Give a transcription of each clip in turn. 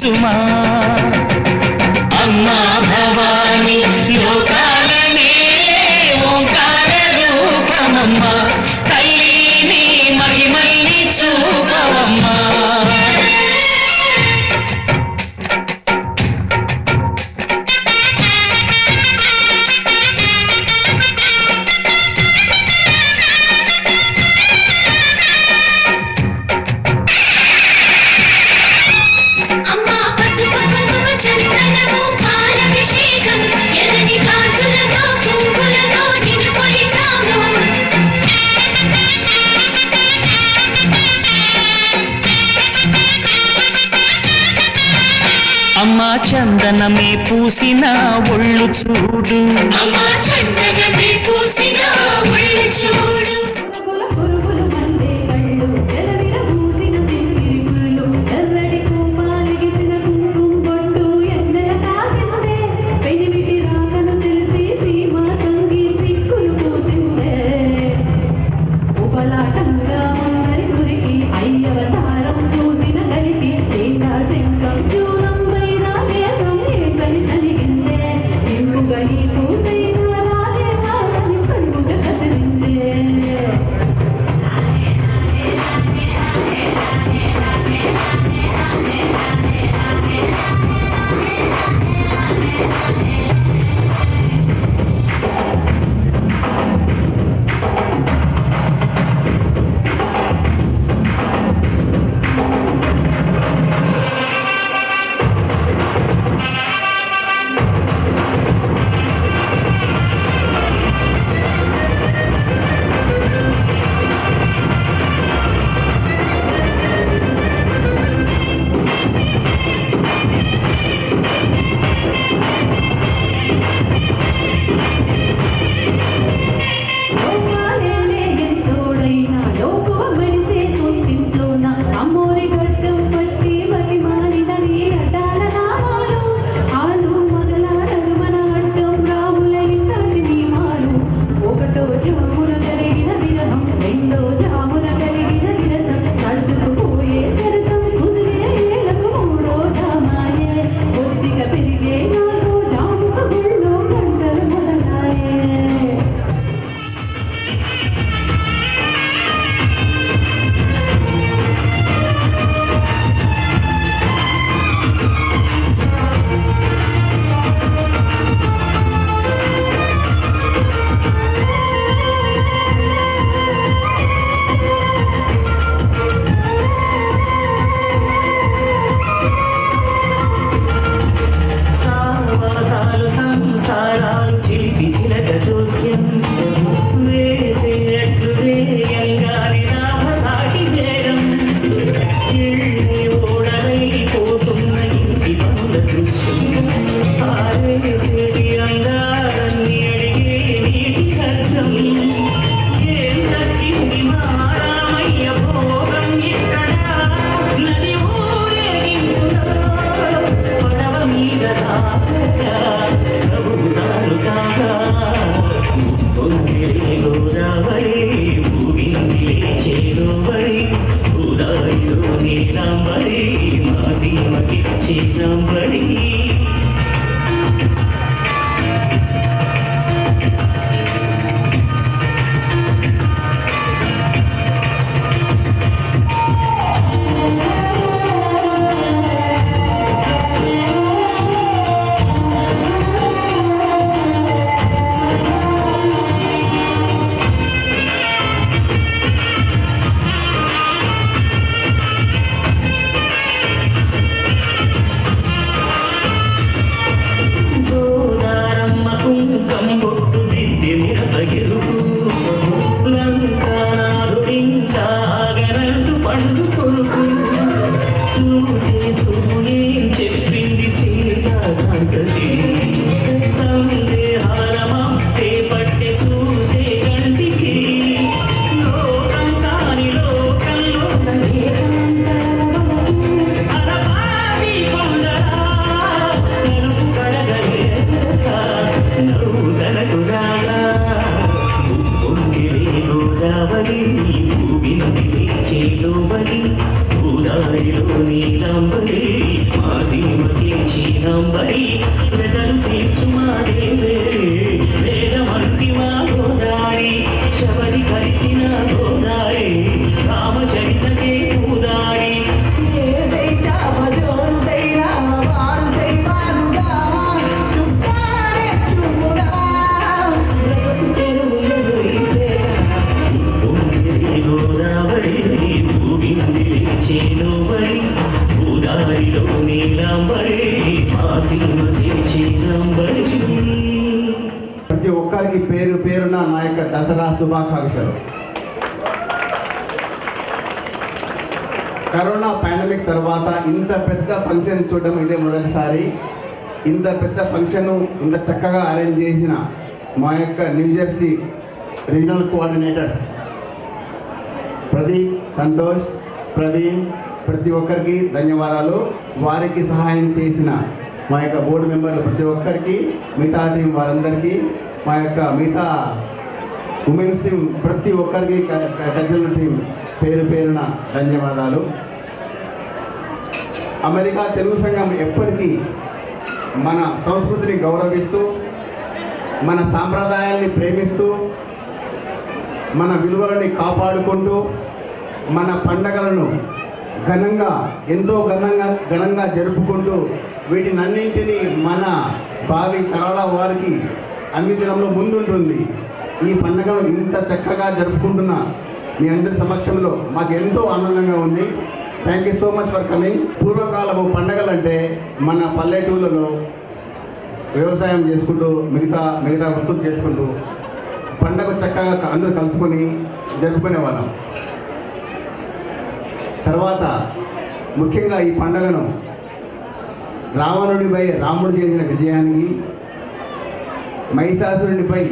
సుమా అమ్మా భవాని లోకాలనే ఓంకార రూపమమ్మా తల్లిని మహిమల్ని చూపవమ్మా అమ్మా చందనమే పూసిన ఒళ్ళు చూడు అమ్మా చందనమే పూసిన ఒళ్ళు చూడు నీలాంబరి మాసి నీలంబరి ప్రజలు తీర్చు మాదేవే వేదమంటి మా గోదారి శబరి కలిసిన గోదారి రామచరితకే పూదారి గోదావరి భూమింది చేలోవరి భూదారిలో నీలంబరి మా శ్రీమతి చీలంబరి. ప్రతి ఒక్కరికి పేరు పేరున నా యొక్క దసరా శుభాకాంక్షలు. కరోనా పాండమిక్ తర్వాత ఇంత పెద్ద ఫంక్షన్ చూడడం ఇదే మొదటిసారి. ఇంత పెద్ద ఫంక్షన్ ఇంత చక్కగా అరేంజ్ చేసిన మా యొక్క New Jersey regional coordinators Pradeep, Santosh, Praveen, ప్రతి ఒక్కరికి ధన్యవాదాలు. వారికి సహాయం చేసిన మా యొక్క బోర్డు మెంబర్లు ప్రతి ఒక్కరికి, మిగతా టీం వారందరికీ, మా యొక్క మిగతా ఉమెన్స్ టీం ప్రతి ఒక్కరికి, కల్చరల్ టీం పేరు పేరున ధన్యవాదాలు. అమెరికా తెలుగు సంఘం ఎప్పటికీ మన సంస్కృతిని గౌరవిస్తూ, మన సాంప్రదాయాల్ని ప్రేమిస్తూ, మన విలువలని కాపాడుకుంటూ, మన పండగలను ఎంతో ఘనంగా జరుపుకుంటూ, వీటినన్నింటినీ మన భావి తరాల వారికి అందించడంలో ముందుంటుంది. ఈ పండుగను ఇంత చక్కగా జరుపుకుంటున్న మీ అందరి సమక్షంలో మాకు ఎంతో ఆనందంగా ఉంది. Thank you so much for coming. పూర్వకాలపు పండగలంటే మన పల్లెటూళ్ళలో వ్యవసాయం చేసుకుంటూ మిగతా వృత్తులు చేసుకుంటూ పండగ చక్కగా అందరూ కలుసుకొని జరుపుకునేవాళ్ళం. తర్వాత ముఖ్యంగా ఈ పండగను రావణుడిపై రాముడు చేసిన విజయానికి, మహిషాసురుడిపై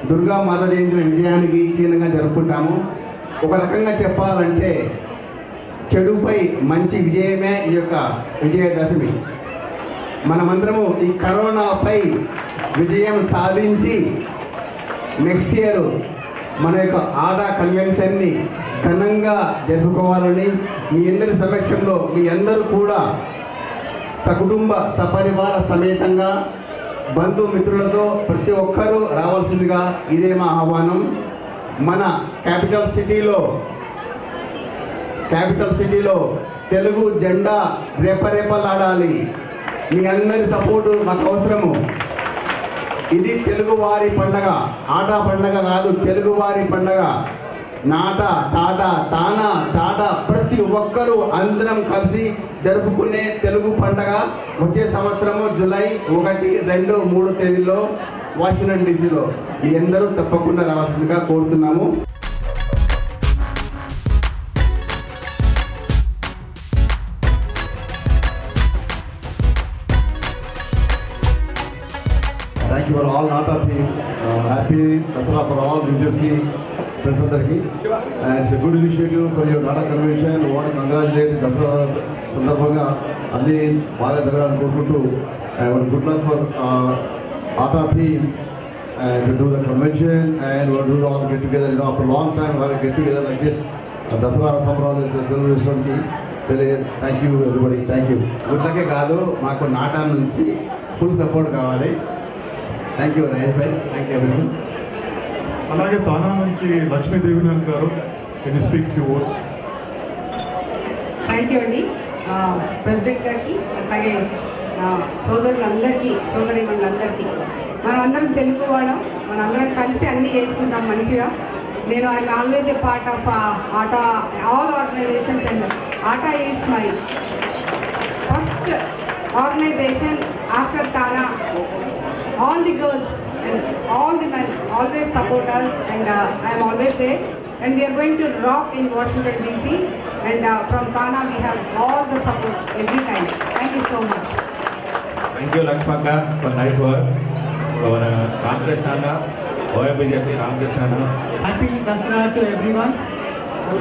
దుర్గామాత చేసిన విజయానికి చిహ్నంగా జరుపుకుంటాము. ఒక రకంగా చెప్పాలంటే చెడుపై మంచి విజయమే ఈ యొక్క విజయదశమి. మనమందరము ఈ కరోనాపై విజయం సాధించి నెక్స్ట్ ఇయర్ మన యొక్క ఆటా కన్వెన్షన్ని ఘనంగా జరుపుకోవాలని మీ అందరి సమక్షంలో మీ అందరూ కూడా సకుటుంబ సపరివార సమేతంగా బంధుమిత్రులతో ప్రతి ఒక్కరూ రావాల్సిందిగా ఇదే మా ఆహ్వానం. మన క్యాపిటల్ సిటీలో తెలుగు జెండా రేపరేపలాడాలి. మీ అందరి సపోర్టు మాకు అవసరము. ఇది తెలుగువారి పండగ, ఆటా పండగ కాదు, తెలుగువారి పండగ. నాట, టాటా, తానా, టాటా ప్రతి ఒక్కరూ అందరం కలిసి జరుపుకునే తెలుగు పండగ వచ్చే సంవత్సరము జూలై 1, 2, 3 తేదీలో వాషింగ్టన్ డీసీలో మీ అందరూ తప్పకుండా రావాల్సిందిగా కోరుతున్నాము. Thank you for all Nata team. Happy Dasara for all New Jersey friends అందరికి. And it's a good initiative for your Nata convention. We want to congratulate Dasara సందర్భంగా అన్ని బాగా జరగాలని కోరుకుంటూ good luck for Nata team to do the convention and we'll do all get together. After a long time we have a get together like this. Dasara సంబరాలు సెలబ్రేషన్కి thank you everybody. Thank you. గుర్తకే కాదు, మాకు నాటా నుంచి full support కావాలి. Thank you Rayesh bhai. Thank you every. అలాగే తానా నుంచి లక్ష్మీదేవినాథ్ గారు can speak few words. Thank you అండి ప్రెసిడెంట్ గారికి, అలాగే సోదరులందరికీ, సోదరిమణులందరికీ. మనం అందరం తెలుగు వాళ్ళం, మనం అందరం కలిసి అన్నీ చేసుకుంటాం మంచిగా. నేను I'm always a part of ATA all organisations and ATA is my first organisation after TANA. All the girls and all the men always support us and I am always there and we are going to rock in Washington DC and from Thana we have all the support every time. Thank you so much. Thank you Lakshmaka for nice work. Ramakrishna, OMBJP Ramakrishna. Happy Dasara to everyone.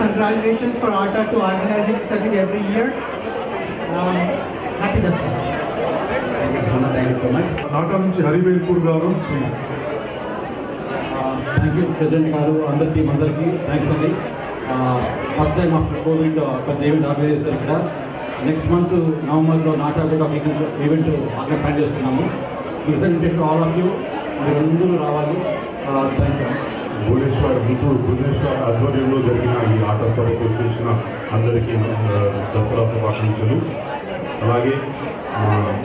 Congratulations for ATA to organizing such every year. Happy Dasara. Thank you so much. NATA నుంచి హరివేల్పూర్ గారు please. Thank you president గారు, అందరి team అందరికీ thanks అండి. First time after Covid ఒక event organise చేశారు ఇక్కడ. Next month నవంబర్లో నాటా కూడా ఈవెంట్ ప్లాన్ చేస్తున్నాము. ప్రెసెంట్ ఆల్ ఆఫ్ యూ మీరందరూ రావాలి. Thank you. భువనేశ్వర్ ఆధ్వర్యంలో జరిగిన ఈ ఆట సభకు చేసిన అందరికీ దసరా శుభాకాంక్షలు. అలాగే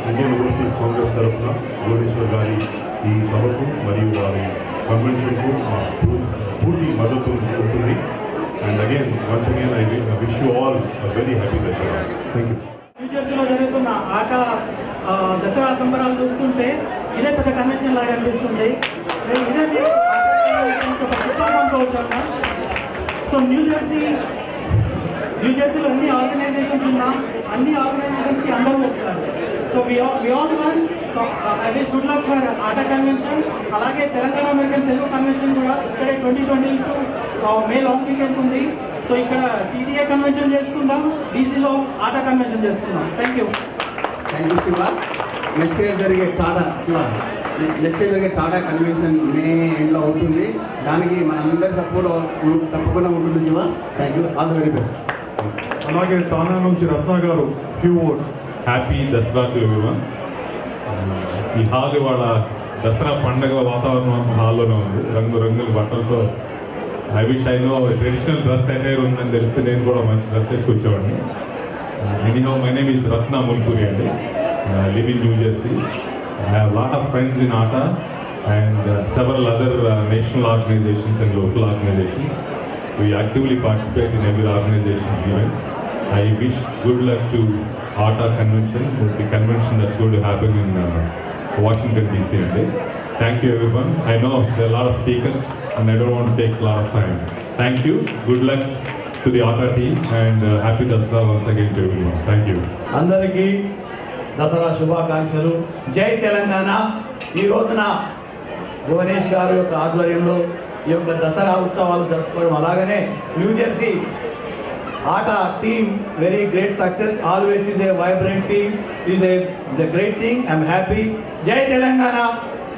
ఇండియన్ ఓవర్సీస్ కాంగ్రెస్ తరఫున భువనేశ్వర్ గారి ఈ సభకు మరియు వారి కన్వెన్షన్కు పూర్తి మద్దతు ఉంటుంది. And again once again I wish you all very happy Dasara. Thank you. న్యూజెర్సీలో జరుగుతున్న ఆట దసరా సంబరాలు చూస్తుంటే ఇదే పెద్ద కన్వెన్షన్ లాగా అనిపిస్తుంది. ఇదే అనుకోవచ్చు. సో న్యూజెర్సీలో ఎన్ని ఆర్గనైజేషన్స్ ఉన్నా అన్ని ఆర్గనైజేషన్స్కి అందరూ వస్తారు. So we all one. So I wish good luck for ATA convention. అలాగే తెలంగాణ అమెరికన్ తెలుగు కన్వెన్షన్ కూడా ఇక్కడే 2022 మే లాంగ్ వీకెండ్ ఉంది. సో ఇక్కడ టీటీఏ కన్వెన్షన్ చేసుకుందాం, డీసీలో ఆట కన్వెన్షన్ చేసుకుందాం. Thank you Shiva. Next year జరిగే టాటా కన్వెన్షన్ మే ఎండ్లో అవుతుంది. దానికి మనందరి సపోర్ట్ తప్పకుండా ఉంటుంది Shiva. Thank you. All the very best. అలాగే తానా నుంచి రత్న గారు few words. Happy Dasara to everyone. ఈ హాల్ ఇవాళ దసరా పండగ వాతావరణం హాల్లోనే ఉంది. రంగురంగుల బట్టలతో I wish I know traditional dress attire ఉందని తెలిస్తే నేను కూడా మంచి డ్రెస్ వేసుకొచ్చేవాడిని. Anyhow my name is Ratna Mulpuri అండి. live in New Jersey. I have a lot of friends in ATA and several other national organizations and local organizations. We actively participate in every organization's events. I wish good luck to ATA convention, the convention that's going to happen in Washington DC today. Thank you everyone. I know there are a lot of speakers and I don't want to take a lot of time. Thank you. Good luck to the ATA team and happy Dasara once again to everyone. Thank you. అందరికీ దసరా శుభాకాంక్షలు. జై తెలంగాణ. ఈ రోజున భువనేష్ గారి యొక్క ఆధ్వర్యంలో ఈ యొక్క దసరా ఉత్సవాలు జరుపుకోవడం, అలాగనే New Jersey ATA team very great success. Always is a vibrant team. Is a great thing. I'm happy. Jai Telangana.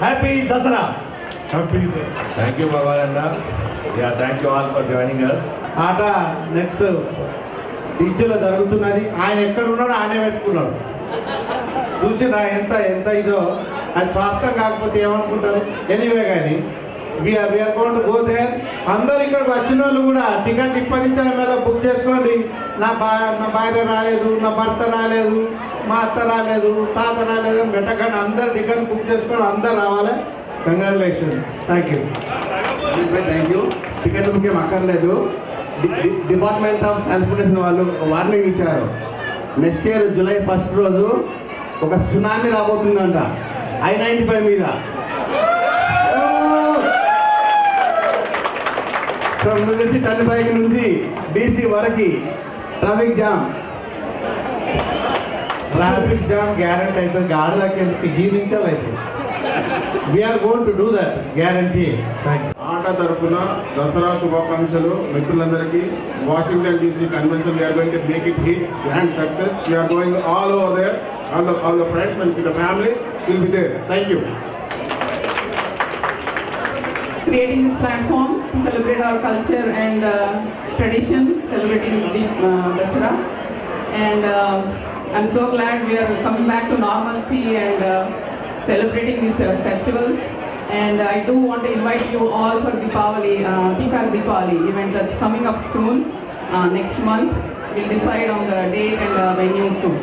Happy Dasara. Happy. Thank you, Bhavananda. Yeah, thank you all for joining us. ఆట నెక్స్ట్ డీసీలో జరుగుతున్నది. ఆయన ఎక్కడ ఉన్నాడో ఆయనే పెట్టుకున్నాడు. చూసినా ఎంత ఇదో. అది స్వార్థం కాకపోతే ఏమనుకుంటారు. ఎనీవే కానీ we are going to go there. అందరు ఇక్కడికి వచ్చిన వాళ్ళు కూడా టికెట్ ఇప్పటి నుంచి మీద బుక్ చేసుకోండి. నా భార్య రాలేదు, నా భర్త రాలేదు, మా అత్త రాలేదు, తాత రాలేదు అని పెట్టకండి. అందరు టికెట్ బుక్ చేసుకొని అందరు రావాలి. Congratulation. Thank you. Thank you. Ticket book ఏం అక్కర్లేదు. డిపార్ట్మెంట్ ఆఫ్ ట్రాన్స్పోర్టేషన్ వాళ్ళు వార్నింగ్ ఇచ్చారు. నెక్స్ట్ ఇయర్ జూలై 1 రోజు ఒక సునామీ రాబోతుందంట I-95 మీద. ఫ్రమ్ న్యూజెర్సీ టర్న్పైక్ నుంచి DC వరకు ట్రాఫిక్ జామ్ గ్యారంటీ అయితే గాడిదకి ఈ నుంచి అయితే we are going to do that guarantee. Thank you. ATA తరఫున దసరా శుభాకాంక్షలు మిత్రులందరికీ. Washington DC convention we are going to make it hit grand success. We are going all over there. All the friends and the families will be there. Thank you. Creating this platform to celebrate our culture and tradition, celebrating the Dasara. And I'm so glad we are coming back to normalcy and celebrating these festivals. And I do want to invite you all for Deepavali, PFAS Deepavali event that's coming up soon, next month. We'll decide on the date and venue soon.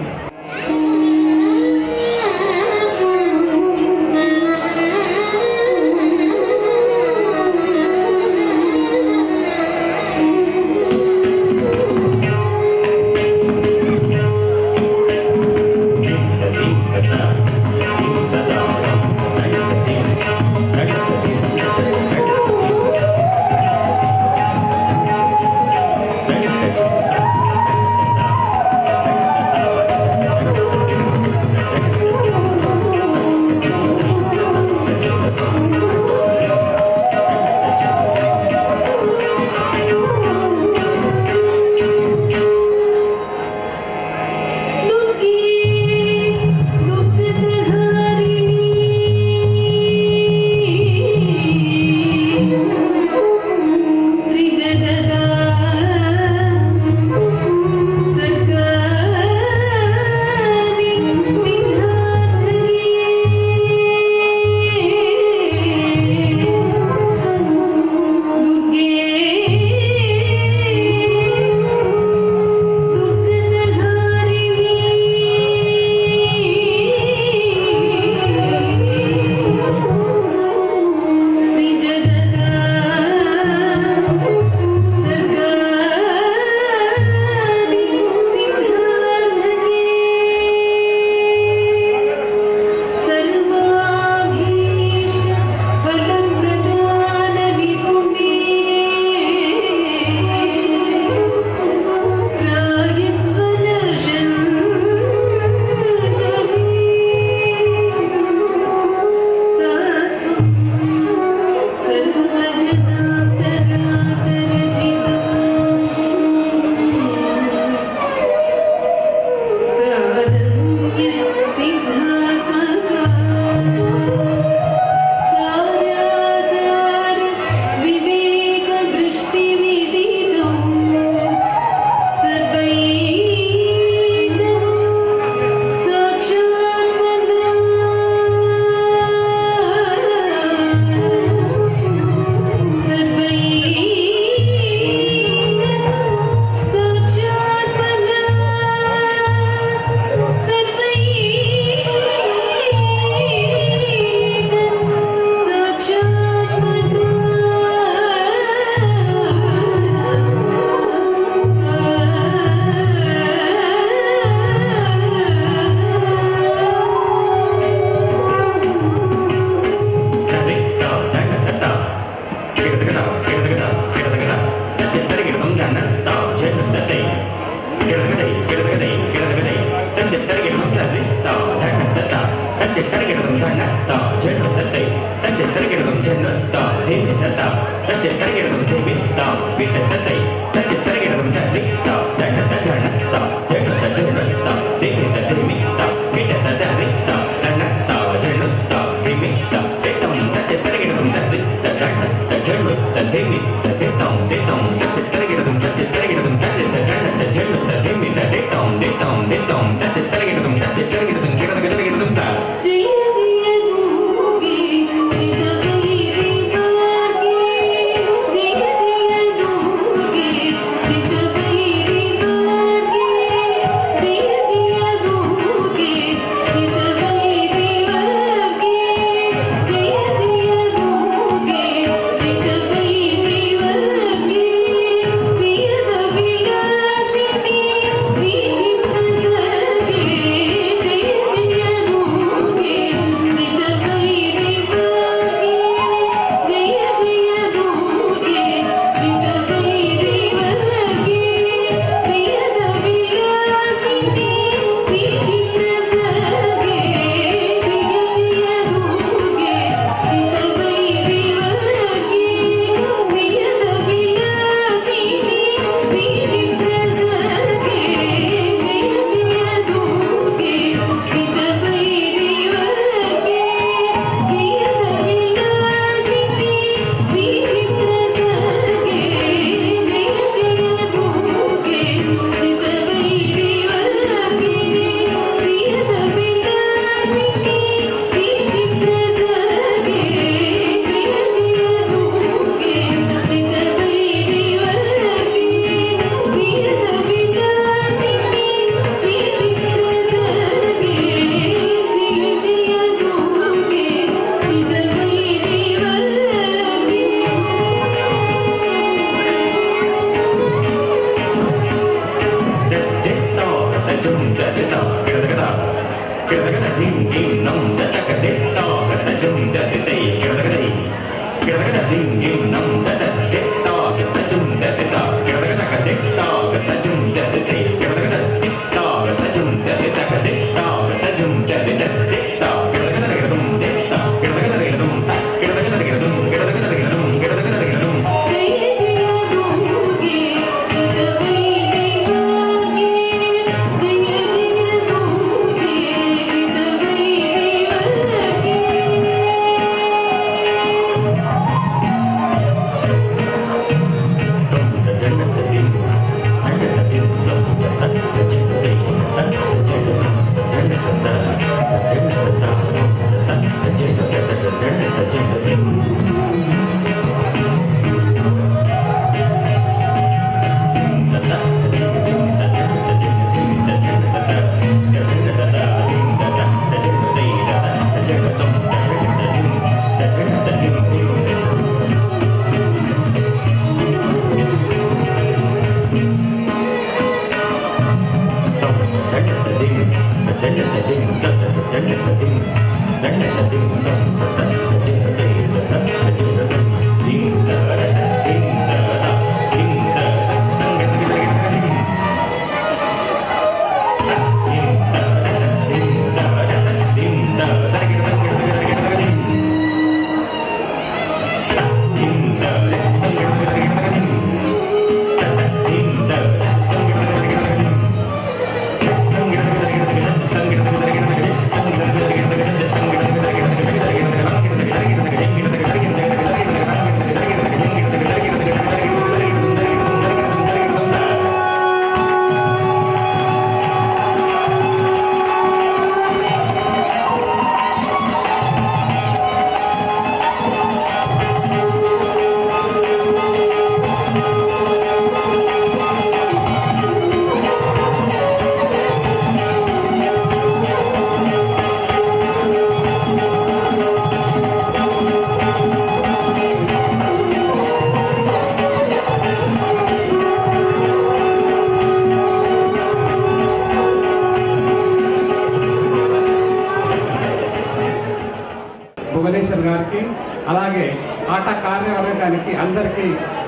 Bhuvaneshwar గారికి అలాగే ఆట కార్యవర్గానికి అందరికీ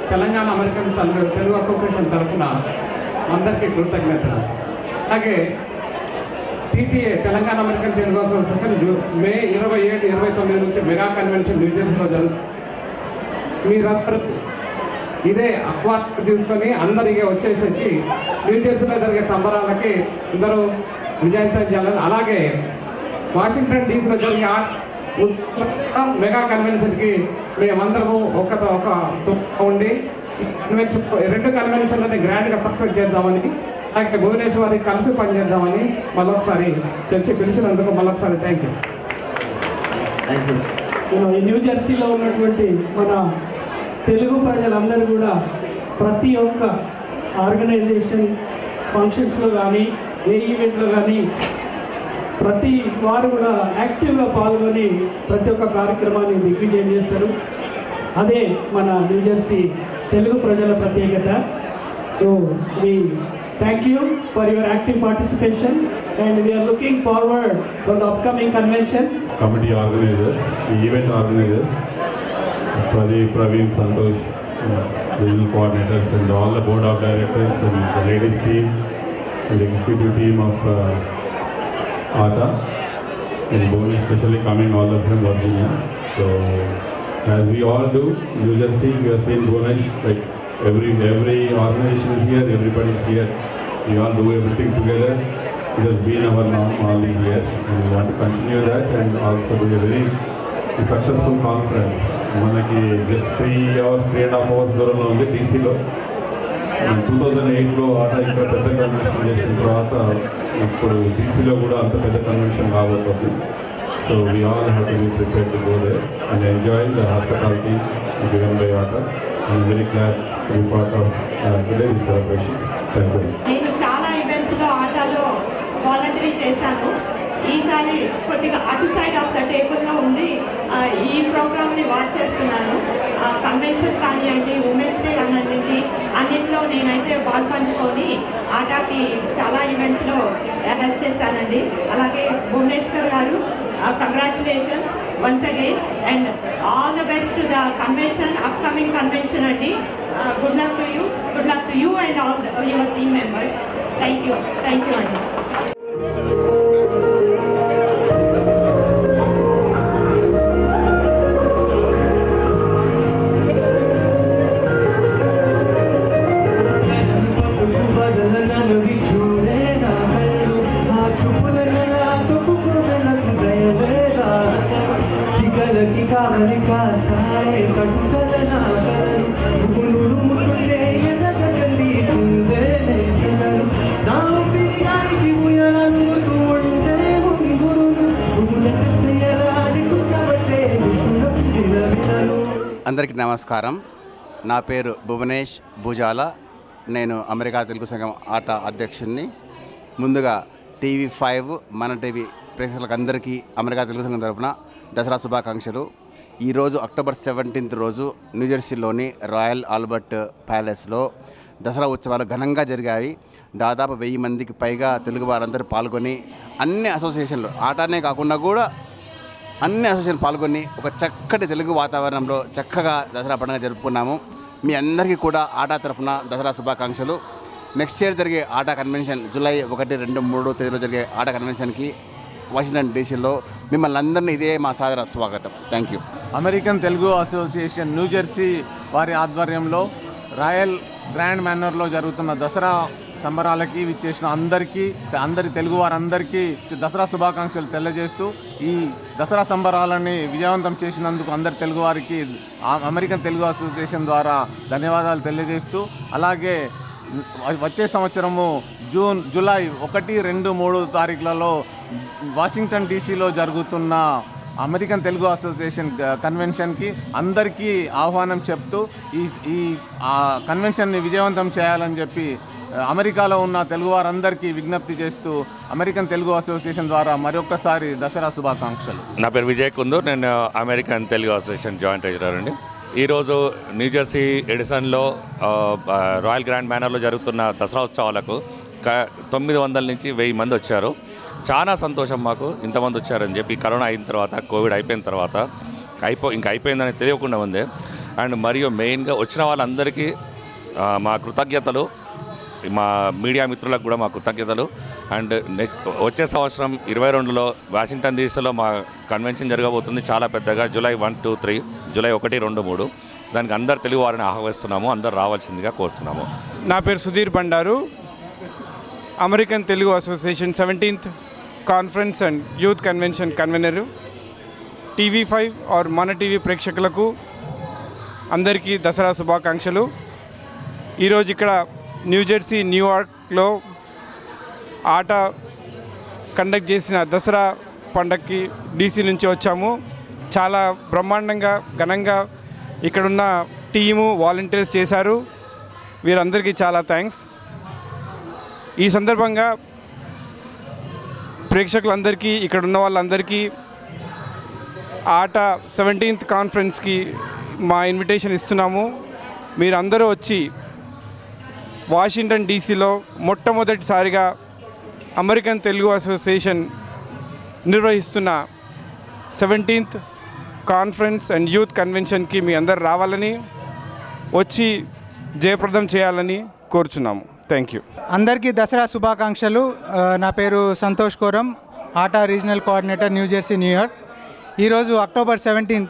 Telangana American Telugu association తరఫున అందరికీ కృతజ్ఞతలు. అలాగే TTA Telangana American Telugu association May 27, 29 నుంచి mega convention న్యూజెర్సీలో జరుగుతుంది. మీరందరూ ఇదే అక్వాట్ తీసుకొని అందరికీ వచ్చేసి న్యూజెర్సీలో జరిగే సంబరాలకి అందరూ విజయవంతం చేయాలని, అలాగే వాషింగ్టన్ డీసీలో జరిగే మెగా కన్వెన్షన్కి మేమందరము ఒక ఉండి రెండు కన్వెన్షన్లని గ్రాండ్గా సక్సెస్ చేద్దామని, అలాగే భువనేశ్వరి కలిసి పనిచేద్దామని మళ్ళొకసారి చర్చి పిలిచినందుకు మళ్ళొకసారి థ్యాంక్ యూ. ఈ న్యూ జెర్సీలో ఉన్నటువంటి మన తెలుగు ప్రజలందరూ కూడా ప్రతి ఒక్క ఆర్గనైజేషన్ ఫంక్షన్స్లో కానీ ఏ ఈవెంట్లో కానీ ప్రతి వారు కూడా యాక్టివ్గా పాల్గొని ప్రతి ఒక్క కార్యక్రమాన్ని దిగ్విజయం చేస్తారు. అదే మన న్యూ జెర్సీ తెలుగు ప్రజల ప్రత్యేకత. So we thank you for your active participation and we are looking forward for the upcoming convention. Committee organizers, the event organizers, Pradeep, Praveen, Santosh, regional coordinators and all the board of directors and the ladies team and the executive team of ATA and Bhuvanesh especially coming all of them Virginia. So as we all do, New Jersey, we are seeing Bhuvanesh, like every organization is here, everybody is here. We all do everything together. It has been our norm all these years and we want to continue that and also do a very successful conference. మనకి just 3.5 hours దూరంలో ఉంది డీసీలో. 2008లో ఆట ఇక్కడ పెద్ద convention చేసిన తర్వాత ఇప్పుడు డీసీలో కూడా అంత పెద్ద కన్వెన్షన్ రాబోతుంది. So we all have to be prepared to go there and enjoy the hospitality given by ATA. I'm very glad to be part of today this celebration. Thank you. నేను చాలా ఈవెంట్స్లో ఆటలో వాలంటరీ చేశాను. ఈసారి కొద్దిగా అటు సైడ్ ఆఫ్ ద టేబుల్లో ఉండి ఈ ప్రోగ్రామ్ని వాచ్ చేస్తున్నాను. కన్వెన్షన్ కానివ్వండి, ఉమెన్స్ డే అన్నింటి అన్నింటిలో నేనైతే పాల్పంచుకొని ఆటకి చాలా ఈవెంట్స్లో హెల్ప్ చేశానండి. అలాగే భువనేశ్వర్ గారు congratulations once again and all the best to the convention, upcoming convention అండి. Good luck to you and all your team members. Thank you అండి. అందరికీ నమస్కారం. నా పేరు భువనేష్ భూజాల. నేను అమెరికా తెలుగు సంఘం ఆట అధ్యక్షుడిని. ముందుగా TV5 మన టీవీ ప్రేక్షకులకు అందరికీ అమెరికా తెలుగు సంఘం తరఫున దసరా శుభాకాంక్షలు. ఈరోజు అక్టోబర్ 17 రోజు న్యూజెర్సీలోని రాయల్ ఆల్బర్ట్ ప్యాలెస్లో దసరా ఉత్సవాలు ఘనంగా జరిగాయి. దాదాపు 1000 మందికి పైగా తెలుగు వారందరూ పాల్గొని అన్ని అసోసియేషన్లు ఆటనే కాకుండా కూడా అన్ని అసోసియేషన్ పాల్గొని ఒక చక్కటి తెలుగు వాతావరణంలో చక్కగా దసరా పండుగ జరుపుకున్నాము. మీ అందరికీ కూడా ఆటా తరఫున దసరా శుభాకాంక్షలు. నెక్స్ట్ ఇయర్ జరిగే ఆటా కన్వెన్షన్ జూలై 1, 2, 3 తేదీలో జరిగే ఆటా కన్వెన్షన్కి వాషింగ్టన్ డీసీలో మిమ్మల్ని అందరినీ ఇదే మా సాదర స్వాగతం. Thank you. American Telugu association new Jersey వారి ఆధ్వర్యంలో రాయల్ గ్రాండ్ మేనర్లో జరుగుతున్న దసరా సంబరాలకి విచ్చేసిన అందరి తెలుగు వారందరికీ దసరా శుభాకాంక్షలు తెలియజేస్తూ ఈ దసరా సంబరాలని విజయవంతం చేసినందుకు అందరి తెలుగు వారికి అమెరికన్ తెలుగు అసోసియేషన్ ద్వారా ధన్యవాదాలు తెలియజేస్తూ, అలాగే వచ్చే సంవత్సరము జూలై 1, 2, 3 తారీఖులలో వాషింగ్టన్ డీసీలో జరుగుతున్న అమెరికన్ తెలుగు అసోసియేషన్ కన్వెన్షన్కి అందరికీ ఆహ్వానం చెప్తూ ఈ కన్వెన్షన్ని విజయవంతం చేయాలని చెప్పి అమెరికాలో ఉన్న తెలుగు వారందరికీ విజ్ఞప్తి చేస్తూ అమెరికన్ తెలుగు అసోసియేషన్ ద్వారా మరొకసారి దసరా శుభాకాంక్షలు. నా పేరు విజయ్ కుందూర్. నేను American Telugu association joint treasurer అండి. ఈరోజు న్యూజెర్సీ ఎడిసన్లో రాయల్ గ్రాండ్ మేనర్లో జరుగుతున్న దసరా ఉత్సవాలకు 900 నుంచి 1000 మంది వచ్చారు. చాలా సంతోషం మాకు ఇంతమంది వచ్చారని చెప్పి. కరోనా అయిన తర్వాత, కోవిడ్ అయిపోయిన తర్వాత ఇంకా అయిపోయిందని తెలియకుండా ఉంది. అండ్ మరియు మెయిన్గా వచ్చిన వాళ్ళందరికీ మా కృతజ్ఞతలు. మా మీడియా మిత్రులకు కూడా మా కృతజ్ఞతలు. అండ్ వచ్చే సంవత్సరం 22లో వాషింగ్టన్ డీసీలో మా కన్వెన్షన్ జరగబోతుంది చాలా పెద్దగా. జూలై 1, 2, 3 జూలై 1, 2, 3 దానికి అందరు తెలుగు వారిని ఆహ్వానిస్తున్నాము. అందరు రావాల్సిందిగా కోరుతున్నాము. నా పేరు Sudheer Bandaru, American Telugu association 17th conference and youth convention convener. TV5 और మన టీవీ ప్రేక్షకులకు అందరికీ దసరా శుభాకాంక్షలు. ఈరోజు ఇక్కడ న్యూజెర్సీ, న్యూయార్క్లో ఆట కండక్ట్ చేసిన దసరా పండగకి DC నుంచి వచ్చాము. చాలా బ్రహ్మాండంగా ఘనంగా ఇక్కడున్న టీము వాలంటీర్స్ చేశారు. వీరందరికీ చాలా థ్యాంక్స్. ఈ సందర్భంగా ప్రేక్షకులందరికీ, ఇక్కడ ఉన్న వాళ్ళందరికీ ఆట 17th కాన్ఫరెన్స్కి మా ఇన్విటేషన్ ఇస్తున్నాము. మీరందరూ వచ్చి వాషింగ్టన్ డీసీలో మొట్టమొదటిసారిగా అమెరికన్ తెలుగు అసోసియేషన్ నిర్వహిస్తున్న 17th కాన్ఫరెన్స్ అండ్ యూత్ కన్వెన్షన్కి మీ అందరు రావాలని, వచ్చి జయప్రదం చేయాలని కోరుచున్నాము. Thank you. అందరికీ దసరా శుభాకాంక్షలు. నా పేరు సంతోష్ కోరం, ఆటా రీజనల్ కోఆర్డినేటర్, న్యూజెర్సీ, న్యూయార్క్. ఈరోజు అక్టోబర్ 17,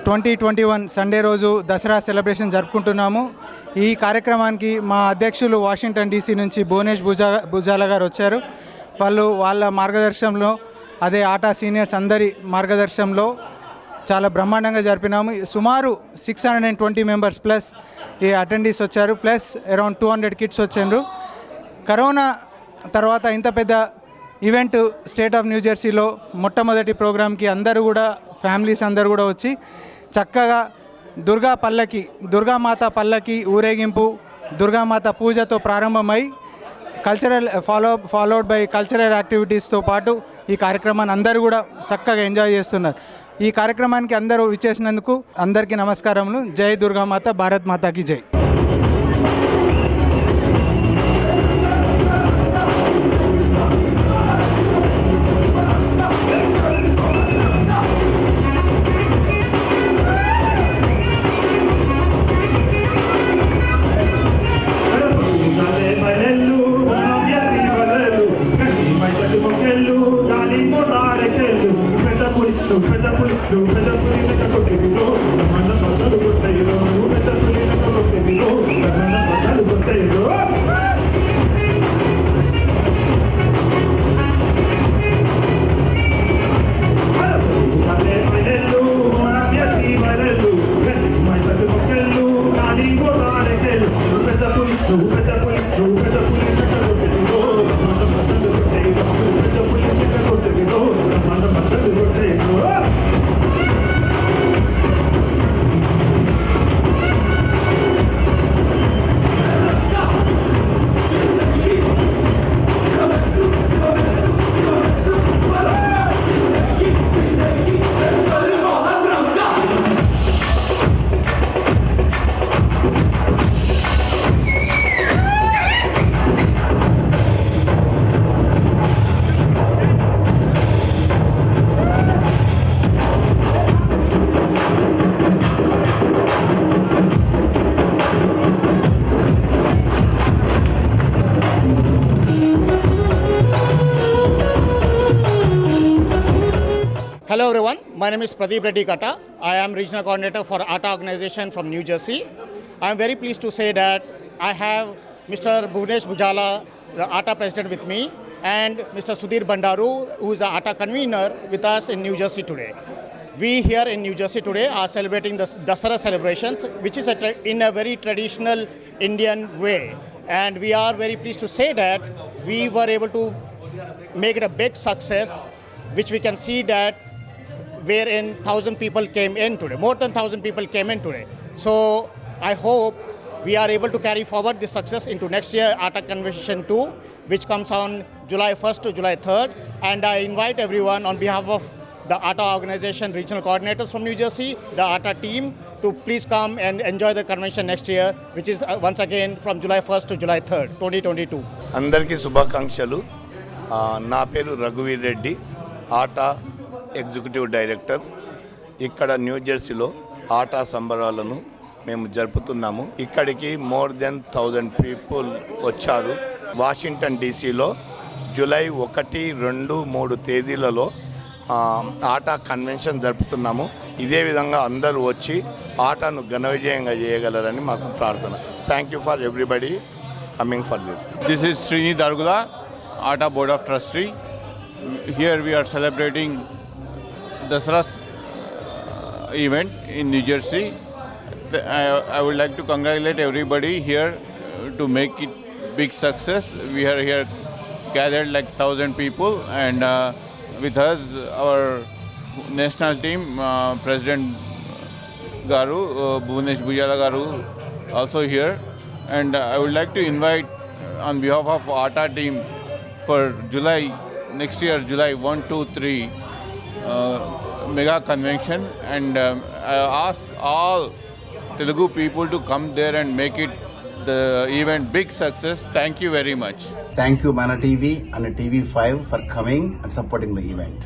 2021 సండే రోజు దసరా సెలబ్రేషన్ జరుపుకుంటున్నాము. ఈ కార్యక్రమానికి మా అధ్యక్షులు వాషింగ్టన్ DC నుంచి భువనేష్ భుజాల గారు వచ్చారు. వాళ్ళ మార్గదర్శనంలో, అదే ఆటా సీనియర్స్ అందరి మార్గదర్శనంలో చాలా బ్రహ్మాండంగా జరిపినాము. సుమారు 620 మెంబర్స్ ప్లస్ ఈ అటెండీస్ వచ్చారు, ప్లస్ అరౌండ్ 200 కిడ్స్ వచ్చారు. కరోనా తర్వాత ఇంత పెద్ద ఈవెంట్ స్టేట్ ఆఫ్ న్యూజెర్సీలో మొట్టమొదటి ప్రోగ్రామ్కి అందరూ కూడా, ఫ్యామిలీస్ అందరూ కూడా వచ్చి చక్కగా దుర్గామాత పల్లకి ఊరేగింపు, దుర్గామాత పూజతో ప్రారంభమై కల్చరల్ ఫాలోడ్ బై కల్చరల్ యాక్టివిటీస్తో పాటు ఈ కార్యక్రమాన్ని అందరూ కూడా చక్కగా ఎంజాయ్ చేస్తున్నారు. ఈ కార్యక్రమానికి అందరూ విచ్చేసినందుకు అందరికీ నమస్కారములు. జై దుర్గామాత, భారత్ మాతాకి జై. Hello everyone, my name is Pradeep Reddy Katta. I am regional coordinator for ATA organization from New Jersey. I am very pleased to say that I have Mr. Bhuvanesh Bhujala, the ATA president with me, and Mr. Sudhir Bandaru, who is the ATA convener with us in New Jersey today. We here in New Jersey today are celebrating the Dasara celebrations, which is in a very traditional Indian way. And we are very pleased to say that we were able to make it a big success, which we can see that wherein 1,000 people came in today, more than 1,000 people came in today. So I hope we are able to carry forward this success into next year ATA Convention 2, which comes on July 1st to July 3rd. And I invite everyone on behalf of the ATA organization regional coordinators from New Jersey, the ATA team, to please come and enjoy the convention next year, which is once again from July 1st to July 3rd, 2022. అందరికీ శుభాకాంక్షలు. నా పేరు రఘువీర్ Reddy, ATA executive director. ఇక్కడ న్యూజెర్సీలో ఆటా సంబరాలను మేము జరుపుతున్నాము. ఇక్కడికి మోర్ దెన్ 1000 పీపుల్ వచ్చారు. వాషింగ్టన్ డీసీలో జూలై 1, 2, 3 తేదీలలో ఆటా కన్వెన్షన్ జరుపుతున్నాము. ఇదే విధంగా అందరూ వచ్చి ఆటను ఘన విజయంగా చేయగలరని మాకు ప్రార్థన. Thank you for everybody coming for this. This is Srini Dargula, ATA Board of Trustee. Here we are celebrating Dasara event in New Jersey. I would like to congratulate everybody here to make it big success. We are here gathered like 1000 people, and with us our national team, President Garu, Bhuvanesh Bujala Garu also here, and I would like to invite on behalf of ATA team for July next year, July 1, 2, 3 mega convention, and I ask all Telugu people to come there and make it the event big success. Thank you very much. Thank you Mana TV and TV5 for coming and supporting the event.